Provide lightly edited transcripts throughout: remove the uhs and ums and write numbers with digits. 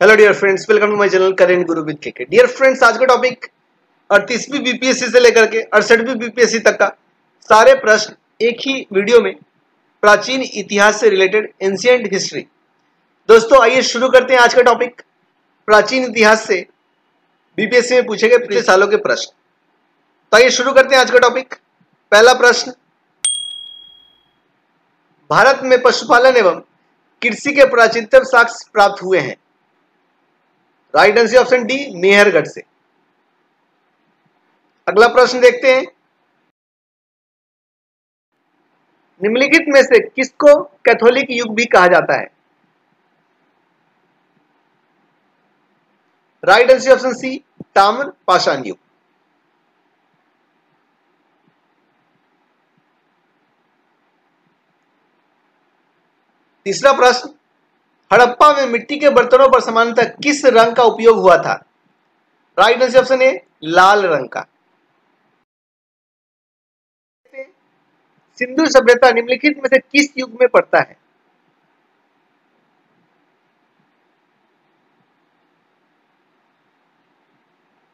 Hello dear friends, welcome to my channel current guru with K K. Dear friends, आज का topic 38वीं BPSC से लेकर के 68वीं बीपीएससी तक का सारे प्रश्न एक ही वीडियो में, प्राचीन इतिहास से रिलेटेड एंशिएंट हिस्ट्री। दोस्तों आइए शुरू करते हैं आज का टॉपिक। प्राचीन इतिहास से बीपीएससी में पूछे गए पिछले सालों के प्रश्न। तो आइए शुरू करते हैं आज का टॉपिक। पहला प्रश्न, भारत में पशुपालन एवं कृषि के प्राचीनतम साक्ष्य प्राप्त हुए हैं। Right answer option D, Mehrgarh से। अगला प्रश्न देखते हैं, निम्नलिखित में से किसको कैथोलिक युग भी कहा जाता है। राइट आंसर ऑप्शन सी, ताम्र पाषाण युग। तीसरा प्रश्न, हड़प्पा में मिट्टी के बर्तनों पर सामान्यतः किस रंग का उपयोग हुआ था। राइट आंसर ऑप्शन ए, लाल रंग का। सिंधु सभ्यता निम्नलिखित में से किस युग में पड़ता है।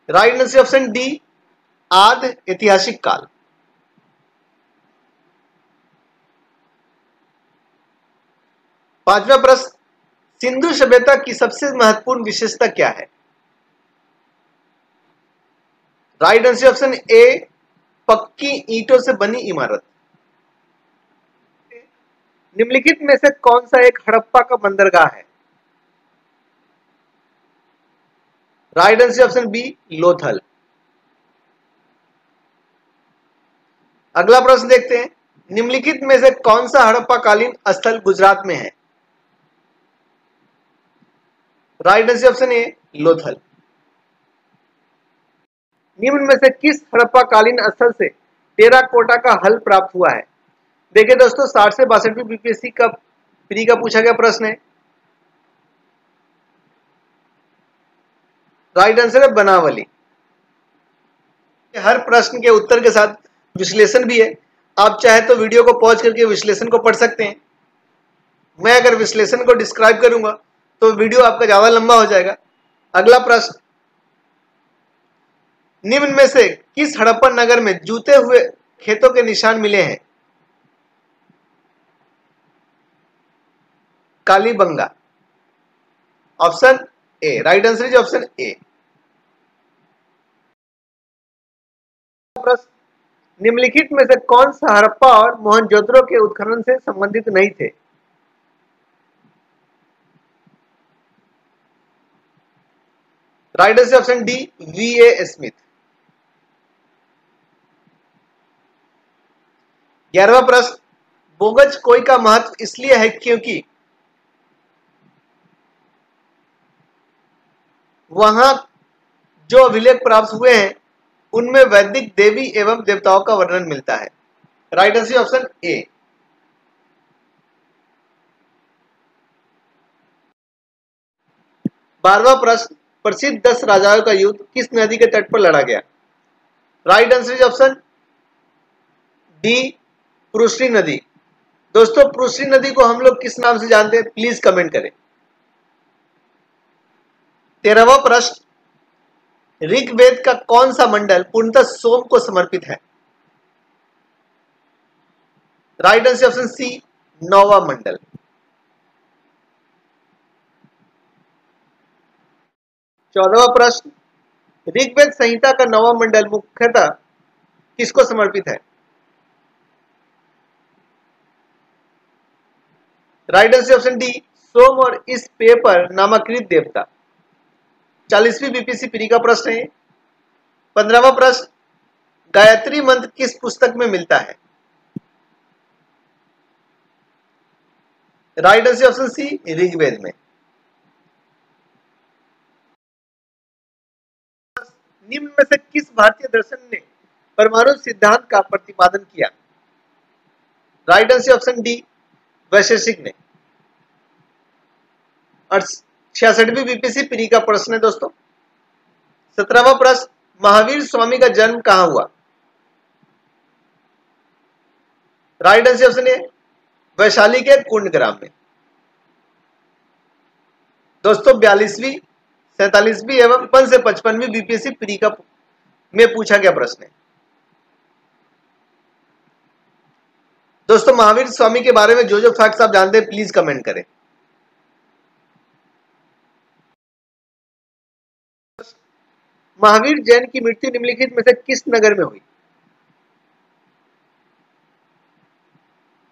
राइट आंसर ऑप्शन डी, आद्य ऐतिहासिक काल। पांचवा प्रश्न, सिंधु सभ्यता की सबसे महत्वपूर्ण विशेषता क्या है। राइट आंसर ऑप्शन ए, पक्की ईंटों से बनी इमारत। निम्नलिखित में से कौन सा एक हड़प्पा का बंदरगाह है। Right answer option B, Lothal. अगला प्रश्न देखते हैं, निम्नलिखित में से कौन सा हड़प्पा कालीन स्थल गुजरात में है। राइट आंसर ऑप्शन ए, लोथल। निम्न में से किस हड़प्पा कालीन स्थल से टेराकोटा का हल प्राप्त हुआ है। देखिए दोस्तों, 60 से 62 बीपीएससी का प्री का पूछा गया प्रश्न है। राइट आंसर है बनावली। हर प्रश्न के उत्तर के साथ विश्लेषण भी है। आप चाहे तो वीडियो को पॉज करके विश्लेषण को पढ़ सकते हैं। मैं अगर विश्लेषण को डिस्क्राइब करूंगा तो वीडियो आपका ज्यादा लंबा हो जाएगा। अगला प्रश्न, निम्न में से किस हड़प्पन नगर में जूते हुए खेतों के निशान मिले हैं। Kalibangan. Option A, right answer is option A. प्रश्न, निम्नलिखित में से कौन सा हड़प्पा और मोहनजोदड़ो के उत्खनन से संबंधित नहीं थे। Right answer option D, V A Smith. 11वां प्रश्न, बोगज कोई का महत्व इसलिए है क्योंकि वहां जो अभिलेख प्राप्त हुए हैं उनमें वैदिक देवी एवं देवताओं का वर्णन मिलता है। Right answer option A. 12वां प्रश्न, प्रसिद्ध 10 राजाओं का युद्ध किस नदी के तट पर लड़ा गया। Right answer is option D, Purushni नदी। दोस्तों, पुरुषनी नदी को हम लोग किस नाम से जानते हैं, प्लीज कमेंट करें। 13वां प्रश्न, ऋग्वेद का कौन सा मंडल पूर्णतः सोम को समर्पित है। राइट आंसर ऑप्शन सी, 9वां मंडल। 14वां प्रश्न, ऋग्वेद संहिता का 9वां मंडल मुख्यतः किसको समर्पित है। राइट आंसर ऑप्शन डी, सोम और इस पेय पर नामांकित देवता। 40वीं बीपीएससी प्री का प्रश्न है। 15वां प्रश्न, गायत्री मंत्र किस पुस्तक में मिलता है। Right answer option C, Rigveda में। निम्न में से किस भारतीय दर्शन ने परमाणु सिद्धांत का प्रतिपादन किया। राइट आंसर ऑप्शन डी, वैशेषिक ने। और 66वीं बीपीएससी प्री का प्रश्न है दोस्तों। 17वां प्रश्न, महावीर स्वामी का जन्म कहां हुआ। राइट आंसर ऑप्शन ए, वैशाली के कुंडग्राम में। दोस्तों 42वीं 47वीं एवं 55 से 55वीं बीपीएससी प्री का में पूछा गया प्रश्न है। दोस्तों महावीर स्वामी के बारे में जो फैक्ट्स आप जानते हैं प्लीज कमेंट करें। महावीर जैन की मृत्यु निम्नलिखित में से किस नगर में हुई?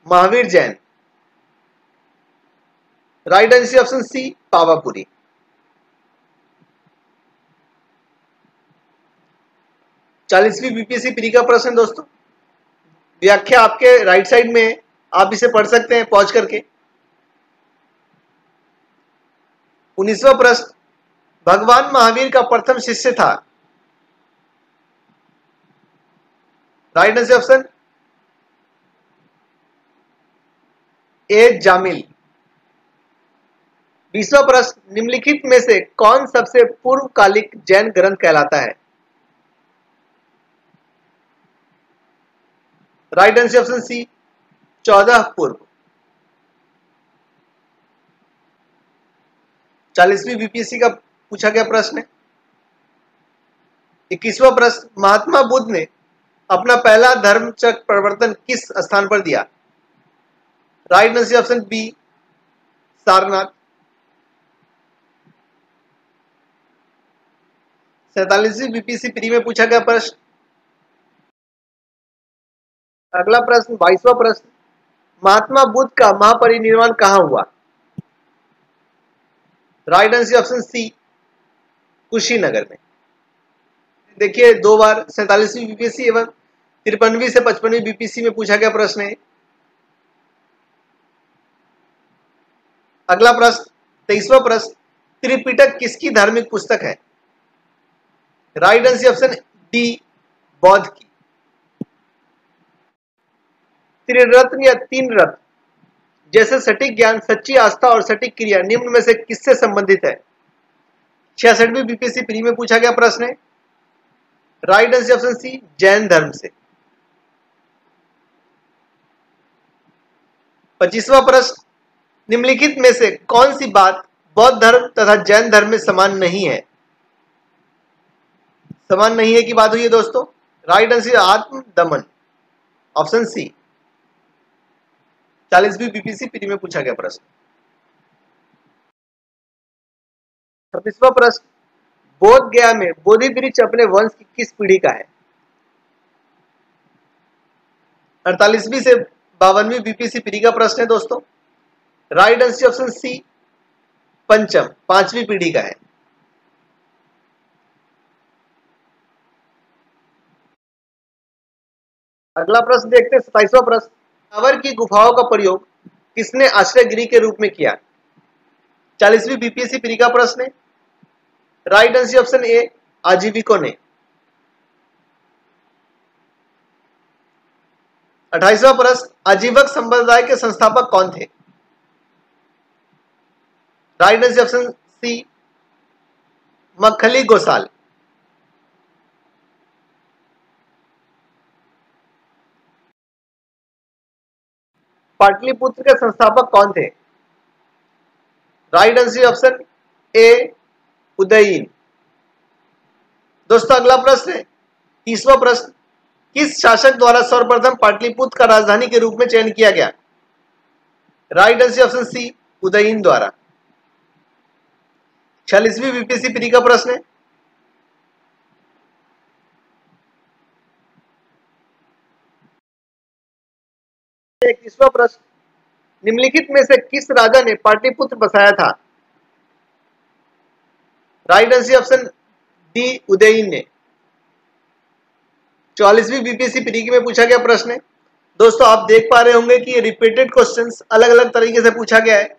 Mahavir Jain, right answer option C Pawapuri. 40वीं बीपीएससी प्री का प्रश्न दोस्तों, व्याख्या आपके राइट साइड में, आप इसे पढ़ सकते हैं पॉज करके। 19वां प्रश्न, भगवान महावीर का प्रथम शिष्य था? राइट आंसर ऑप्शन ए जामिल। 20वां प्रश्न, निम्नलिखित में से कौन सबसे पूर्वकालिक जैन ग्रंथ कहलाता है? राइट आंसर ऑप्शन सी 14 पूर्व। 40वीं बीपीएससी का पूछा गया प्रश्न है। 21वां प्रश्न, महात्मा बुद्ध ने अपना पहला धर्म चक्र प्रवर्तन किस स्थान पर दिया? Right answer option B Sarnath. 47वीं बीपीएससी प्री में पूछा गया प्रश्न। अगला प्रश्न 22वां प्रश्न, महात्मा बुद्ध का महापरिनिर्वाण कहां हुआ? Right answer option C Kushinagar में। देखिए दो बार 47वीं बीपीएससी एवं 53वीं से 55वीं बीपीएससी में पूछा गया प्रश्न है। अगला प्रश्न 23वां प्रश्न, त्रिपिटक किसकी धार्मिक पुस्तक है? राइट आंसर ऑप्शन डी बौद्ध की। त्रिरत्न या तीन रत्न जैसे सटीक ज्ञान, सच्ची आस्था और सटीक क्रिया निम्न में से किससे संबंधित है? 66वीं बीपीएससी प्री में पूछा गया प्रश्न है। Right answer option C Jain धर्म से। 25वां प्रश्न, निम्नलिखित में से कौन सी बात बौद्ध धर्म तथा जैन धर्म में समान नहीं है? समान नहीं है की बात हुई है दोस्तों। राइट आंसर आत्म दमन, ऑप्शन सी। 40वीं बीपीएससी प्री में पूछा गया प्रश्न। 26वां प्रश्न, बोध गया में बोधि वृक्ष अपने वंश की किस पीढ़ी का है? 48वीं से 52वीं बीपीएससी प्री का प्रश्न है दोस्तों। राइट आंसर ऑप्शन सी पंचम, पांचवी पीढ़ी का है। अगला प्रश्न देखते हैं 27वां प्रश्न, कांवर की गुफाओं का प्रयोग किसने आश्रय गृह के रूप में किया? 40वीं बीपीएससी प्री का प्रश्न है। राइट आंसर ऑप्शन ए आजीविकों ने। 28वां प्रश्न, आजीवक संप्रदाय के संस्थापक कौन थे? Right answer option C Makkhali Gosala. Pataliputra के संस्थापक कौन थे? Right answer option A Udayin. दोस्तों अगला प्रश्न है 30वां प्रश्न, किस शासक द्वारा सर्वप्रथम पाटलिपुत्र का राजधानी के रूप में चयन किया गया? राइट आंसर ऑप्शन सी उदयीन द्वारा। 46वीं बीपीएससी प्री का प्रश्न है। इक्कीसवां प्रश्न, निम्नलिखित में से किस राजा ने पाटलिपुत्र बसाया था? Right answer option D Udayin ने। 44वीं बीपीएससी प्री में पूछा गया प्रश्न है। दोस्तों आप देख पा रहे होंगे कि ये रिपीटेड क्वेश्चंस अलग अलग तरीके से पूछा गया है,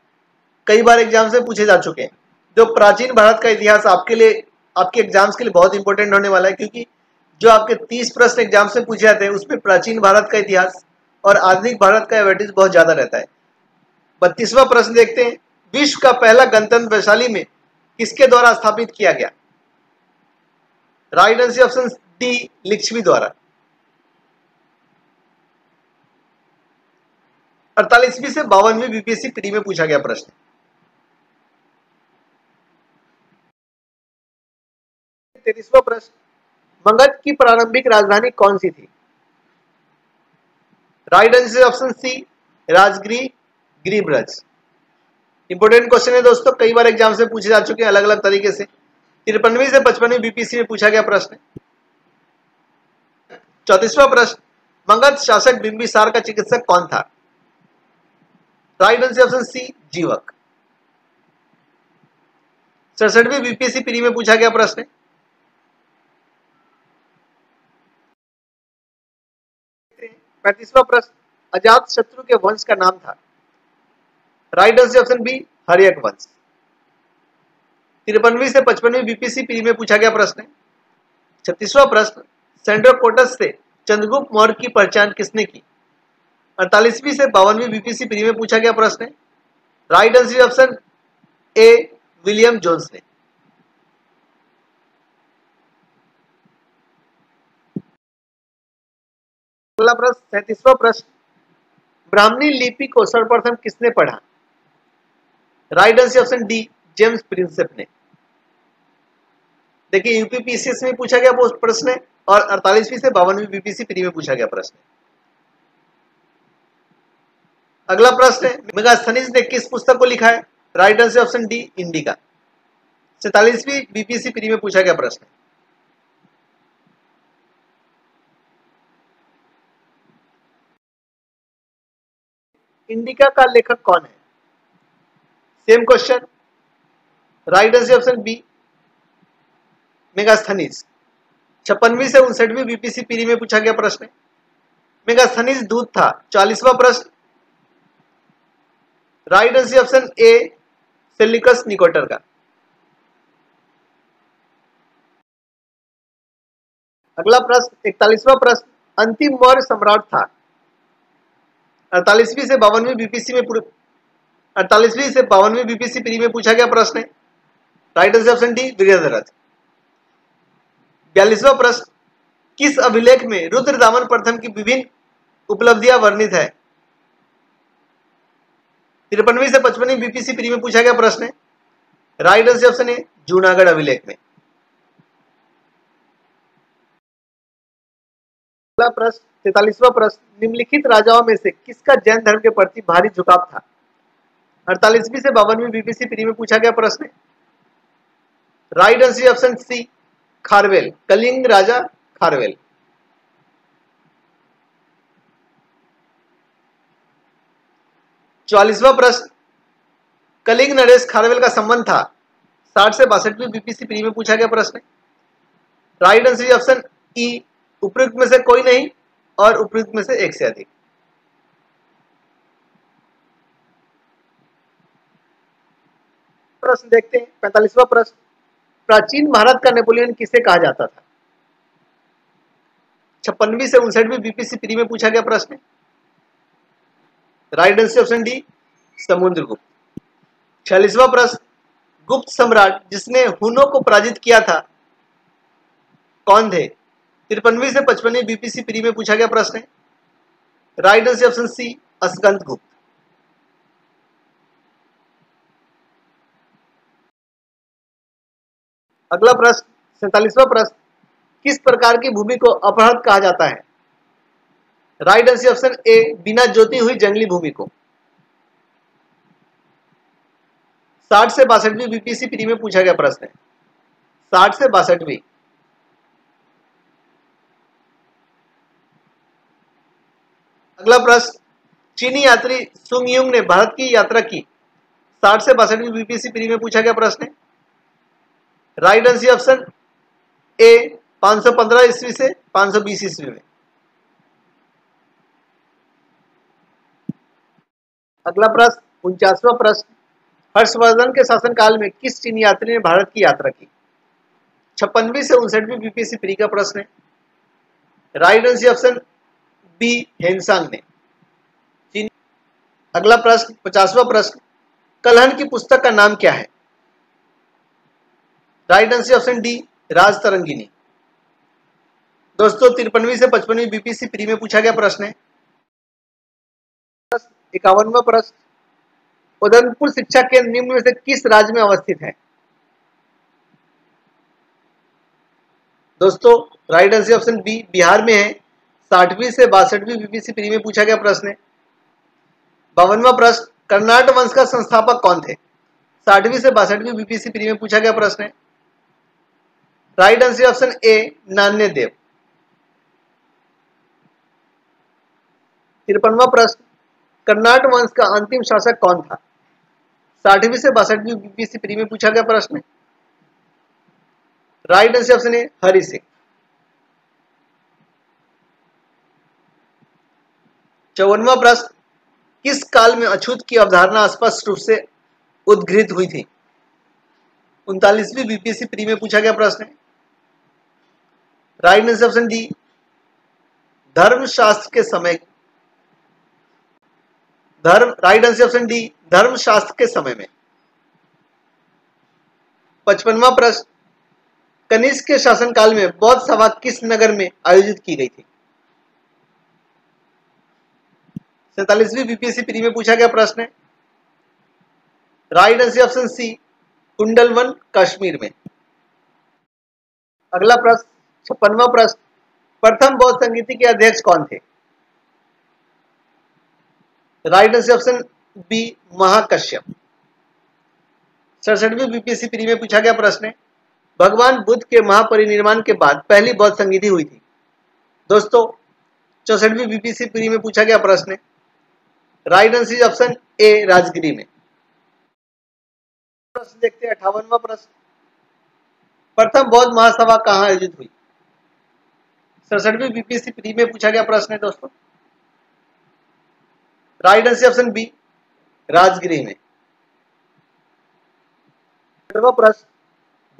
कई बार एग्जाम से पूछे जा चुके हैं। जो प्राचीन भारत का इतिहास आपके लिए, आपके एग्जाम्स के लिए बहुत इंपॉर्टेंट होने वाला है, क्योंकि जो आपके 30 प्रश्न एग्जाम से पूछे जाते हैं उसमें प्राचीन भारत का इतिहास और आधुनिक भारत का वेटेज बहुत ज्यादा रहता है। 32वां प्रश्न देखते हैं, विश्व का पहला गणतंत्र वैशाली में किसके द्वारा स्थापित किया गया? Right answer option D Licchavi द्वारा। 48वीं से 52वीं बीपीएससी प्री में पूछा गया प्रश्न, 33वां प्रश्न, मगध की प्रारंभिक राजधानी कौन सी थी? Right answer option C, Rajgir, गिरिब्रज। इंपोर्टेंट क्वेश्चन है दोस्तों, कई बार एग्जाम से पूछे जा चुके हैं अलग अलग तरीके से। 53वीं से 55वीं बीपीएससी में पूछा गया प्रश्न। 34वां प्रश्न, मगध शासक बिंबिसार का चिकित्सक कौन था? राइट आंसर ऑप्शन सी, जीवक। 67वीं बीपीएससी प्री में पूछा गया प्रश्न। 35वां प्रश्न, अजात शत्रु के वंश का नाम था? Right answer option B, Haryanka वंश। 53वीं से 55वीं बीपीएससी प्री में पूछा गया प्रश्न। 36वां प्रश्न, सेंड्रोकोटस से चंद्रगुप्त मौर्य की पहचान किसने की? 48वीं से 52वीं बीपीएससी प्री में पूछा गया प्रश्न। Right answer option A, William Jones ने। अगला प्रश्न 37वां प्रश्न, ब्राह्मणी लिपि को सर्वप्रथम किसने पढ़ा? Right answer option D, James Prinsep ने। देखिए यूपीपीसीएस में पूछा गया प्रश्न है और 48वीं से 52वीं बीपीएससी प्री में पूछा गया प्रश्न। अगला प्रश्न है, मेगास्थनीज ने किस पुस्तक को लिखा है? Right answer option D, Indica. 47वीं बीपीएससी प्री में पूछा गया प्रश्न। इंडिका का लेखक कौन है? Same question. Right answer option B, Megasthenes. 56वीं से 59वीं बीपीएससी प्री में पूछा गया प्रश्न। मेगास्थनीज दूत था। 40वां प्रश्न, राइट आंसर ऑप्शन ए, सेल्यूकस निकोटर का। अगला प्रश्न 41वां प्रश्न, अंतिम मौर्य सम्राट था? 48वीं से 52वीं बीपीएससी में 48वीं से 52वीं बीपीएससी प्री में पूछा गया प्रश्न है। Right answer option D, Virendrarath. 42वां प्रश्न, किस अभिलेख में रुद्रदामन प्रथम की विभिन्न उपलब्धियां वर्णित है? 53वीं से 55वीं बीपीएससी प्री में पूछा गया प्रश्न है। राइट आंसर ऑप्शन है, जूनागढ़ अभिलेख में। अगला प्रश्न 43वां प्रश्न, निम्नलिखित राजाओं में से किसका जैन धर्म के प्रति भारी झुकाव था? 48वीं से 52वीं बीपीएससी प्री में पूछा गया प्रश्न है। Right answer option C, Kharavela, Kalinga राजा खारवेल। 44वां प्रश्न, कलिंग नरेश खारवेल का संबंध था? 60 से 62वीं बीपीएससी प्री में पूछा गया प्रश्न। राइट आंसर ऑप्शन ई, उपयुक्त में से कोई नहीं और उपयुक्त में से एक से अधिक। प्रश्न देखते हैं 45वां प्रश्न, प्राचीन भारत का नेपोलियन किसे कहा जाता था? 56वीं से 59वीं बीपीएससी प्री में पूछा गया प्रश्न। Right answer option D, Samudragupta. 46वां प्रश्न, गुप्त सम्राट जिसने हुनों को पराजित किया था कौन थे? 53वीं से 55वीं बीपीएससी प्री में पूछा गया प्रश्न। राइट आंसर ऑप्शन सी, अस्कंद गुप्त। अगला प्रश्न 47वां प्रश्न, किस प्रकार की भूमि को अपहृत कहा जाता है? राइट आंसर ऑप्शन ए, बिना जोती हुई जंगली भूमि को। 60 से 62वीं बीपीएससी प्री में पूछा गया प्रश्न है। 60 से 62वीं। अगला प्रश्न, चीनी यात्री सुंग युंग ने भारत की यात्रा की? 60 से 62वीं बीपीएससी प्री में पूछा गया प्रश्न है। राइट आंसर ऑप्शन ए, 515 ईस्वी से 520 ईस्वी में। अगला प्रश्न 49वां प्रश्न, हर्षवर्धन के शासनकाल में किस चीनी यात्री ने भारत की यात्रा की? 56वीं से 59वीं बीपीएससी प्री का प्रश्न है। Right answer option B, Hiuen Tsang ने। चीनी। अगला प्रश्न 50वां प्रश्न, कलहन की पुस्तक का नाम क्या है? Right answer option D, Rajatarangini. दोस्तों 53वीं से 55वीं बीपीएससी प्री में पूछा गया प्रश्न है। 51वां प्रश्न, उदयपुर शिक्षा केंद्र निम्न में से किस राज्य में अवस्थित है? दोस्तों right answer option B Bihar में है। 60वीं से 62वीं बीपीएससी प्री में पूछा गया प्रश्न है। 52वां प्रश्न, कर्नाट वंश का संस्थापक कौन थे? 60वीं से 62वीं बीपीएससी प्री में पूछा गया प्रश्न है। Right answer option A Nanyadeva. 53वां प्रश्न, कर्नाट वंश का अंतिम शासक कौन था? 60वीं से 62वीं बीपीएससी प्री में पूछा गया प्रश्न है। Right answer option A Hari Singh. 54वां प्रश्न, किस काल में अछूत की अवधारणा स्पष्ट रूप से उद्घृत हुई थी? 39वीं बीपीएससी प्री में पूछा गया प्रश्न है। राइट आंसर ऑप्शन डी धर्मशास्त्र के समय। राइट आंसर ऑप्शन डी धर्मशास्त्र के समय में। 55वां प्रश्न, कनिष्क के शासनकाल में बौद्ध सभा किस नगर में आयोजित की गई थी? 47वीं बीपीएससी प्री में पूछा गया प्रश्न है। Right answer option C Kundalvan Kashmir में। अगला प्रश्न 56वां प्रश्न, प्रथम बौद्ध संगीति के अध्यक्ष कौन थे? Right answer option B Mahakashyapa. 67वीं बीपीएससी प्री में पूछा गया प्रश्न है। भगवान बुद्ध के महापरिनिर्वाण के बाद पहली बौद्ध संगीति हुई थी। दोस्तों 64वीं बीपीएससी प्री में पूछा गया प्रश्न है। राइट आंसर ऑप्शन ए राजगिरी में। प्रश्न देखते हैं 58वां प्रश्न, प्रथम बौद्ध महासभा कहां आयोजित हुई? 67वीं बीपीएससी प्री में पूछा गया प्रश्न है दोस्तों। Right answer option B Rajgir में। 68वां प्रश्न,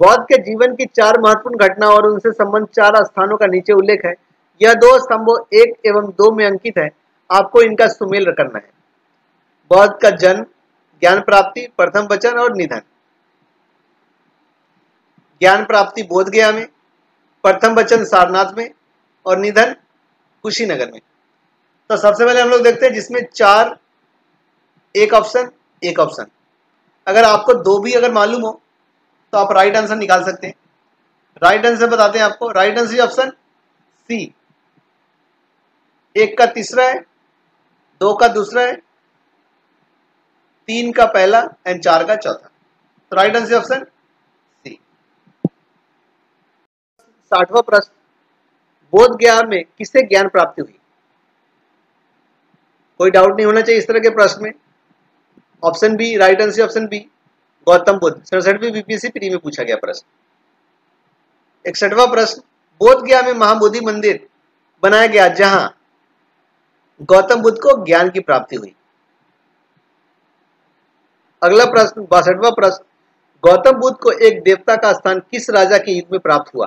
बौद्ध के जीवन की 4 महत्वपूर्ण घटना और उनसे संबंध 4 स्थानों का नीचे उल्लेख है। यह 2 स्तंभों 1 एवं 2 में अंकित है। आपको इनका सुमेल करना है। बौद्ध का जन्म, ज्ञान प्राप्ति, प्रथम वचन और निधन। ज्ञान प्राप्ति बोधगया में, प्रथम वचन सारनाथ में और निधन कुशीनगर में। तो सबसे पहले हम लोग देखते हैं जिसमें 4 एक ऑप्शन एक ऑप्शन। अगर आपको 2 भी अगर मालूम हो तो आप राइट आंसर निकाल सकते हैं। राइट आंसर बताते हैं आपको। राइट आंसर ऑप्शन सी, 1 का तीसरा है, 2 का दूसरा है, 3 का पहला एंड 4 का चौथा। तो राइट आंसर ऑप्शन सी। 60वां प्रश्न, बोध गया में किससे ज्ञान प्राप्ति हुई? कोई डाउट नहीं होना चाहिए इस तरह के प्रश्न में। Option B right answer option B Gautam Buddha. 67वीं बीपीएससी प्री में पूछा गया प्रश्न। 61वां प्रश्न, बोध गया में महाबोधि मंदिर बनाया गया जहां गौतम बुद्ध को ज्ञान की प्राप्ति हुई। अगला प्रश्न 62वां प्रश्न, गौतम बुद्ध को एक देवता का स्थान किस राजा के युग में प्राप्त हुआ?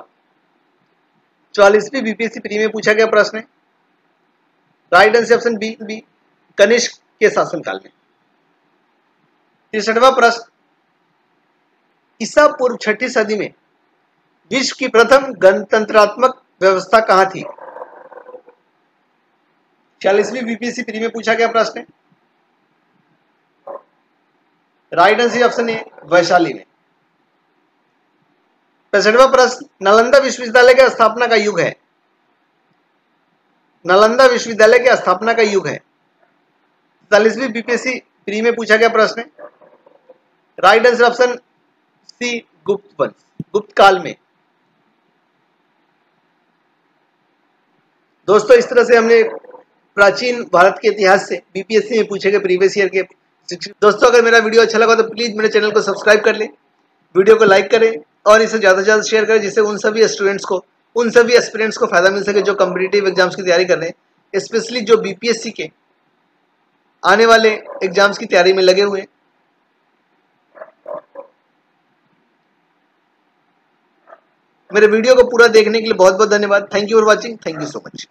44वीं बीपीएससी प्री में पूछा गया प्रश्न है। Right answer option B Kanishka के शासनकाल में। 63वां प्रश्न, ईसा पूर्व 6ठी सदी में विश्व की प्रथम गणतंत्रात्मक व्यवस्था कहां थी? 46वीं बीपीएससी प्री में पूछा गया प्रश्न है। राइट आंसर ऑप्शन ए वैशाली में। 65वां प्रश्न, नालंदा विश्वविद्यालय की स्थापना का युग है। नालंदा विश्वविद्यालय की स्थापना का युग है। 47वीं बीपीएससी प्री में पूछा गया प्रश्न है। राइट आंसर ऑप्शन सी गुप्त वंश, गुप्त काल में। दोस्तों इस तरह से हमने प्राचीन भारत के इतिहास से बीपीएससी में पूछे गए प्रीवियस ईयर के। दोस्तों अगर मेरा वीडियो अच्छा लगा तो प्लीज मेरे चैनल को सब्सक्राइब कर लें, वीडियो को लाइक करें और इसे ज़्यादा से ज़्यादा शेयर करें, जिससे उन सभी स्टूडेंट्स को, उन सभी एस्पिरेंट्स को फायदा मिल सके जो कॉम्पिटिटिव एग्जाम्स की तैयारी कर रहे हैं, स्पेशली जो बीपीएससी के आने वाले एग्जाम्स की तैयारी में लगे हुए हैं। मेरे वीडियो को पूरा देखने के लिए बहुत बहुत धन्यवाद। Thank you for watching. Thank you so much.